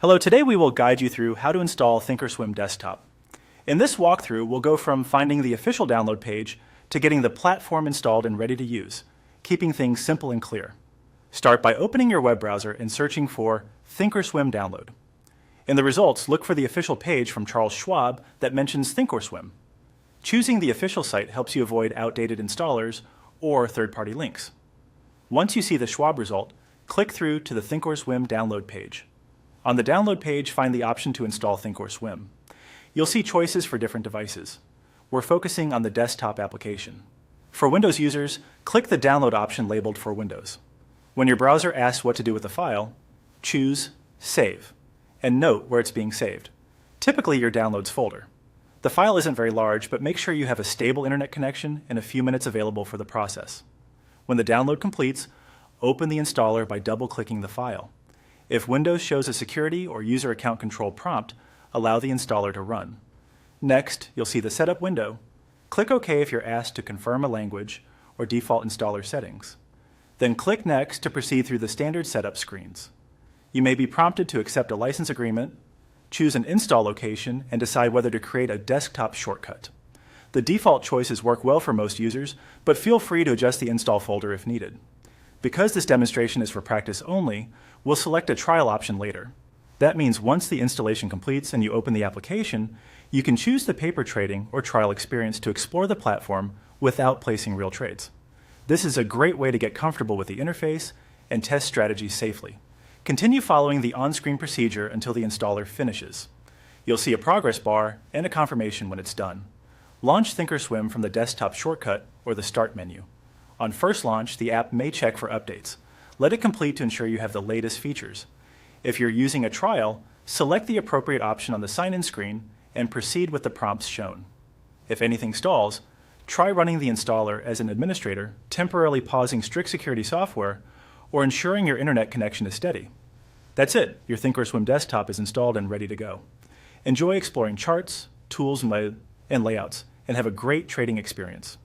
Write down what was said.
Hello, today we will guide you through how to install Thinkorswim Desktop. In this walkthrough, we'll go from finding the official download page to getting the platform installed and ready to use, keeping things simple and clear. Start by opening your web browser and searching for Thinkorswim Download. In the results, look for the official page from Charles Schwab that mentions Thinkorswim. Choosing the official site helps you avoid outdated installers or third-party links. Once you see the Schwab result, click through to the Thinkorswim download page. On the download page, find the option to install Thinkorswim. You'll see choices for different devices. We're focusing on the desktop application. For Windows users, click the download option labeled for Windows. When your browser asks what to do with the file, choose Save, and note where it's being saved, typically your Downloads folder. The file isn't very large, but make sure you have a stable internet connection and a few minutes available for the process. When the download completes, open the installer by double-clicking the file. If Windows shows a security or user account control prompt, allow the installer to run. Next, you'll see the setup window. Click OK if you're asked to confirm a language or default installer settings. Then click Next to proceed through the standard setup screens. You may be prompted to accept a license agreement, choose an install location, and decide whether to create a desktop shortcut. The default choices work well for most users, but feel free to adjust the install folder if needed. Because this demonstration is for practice only, we'll select a trial option later. That means once the installation completes and you open the application, you can choose the paper trading or trial experience to explore the platform without placing real trades. This is a great way to get comfortable with the interface and test strategies safely. Continue following the on-screen procedure until the installer finishes. You'll see a progress bar and a confirmation when it's done. Launch Thinkorswim from the desktop shortcut or the Start menu. On first launch, the app may check for updates. Let it complete to ensure you have the latest features. If you're using a trial, select the appropriate option on the sign-in screen and proceed with the prompts shown. If anything stalls, try running the installer as an administrator, temporarily pausing strict security software, or ensuring your internet connection is steady. That's it. Your Thinkorswim desktop is installed and ready to go. Enjoy exploring charts, tools, and layouts, and have a great trading experience.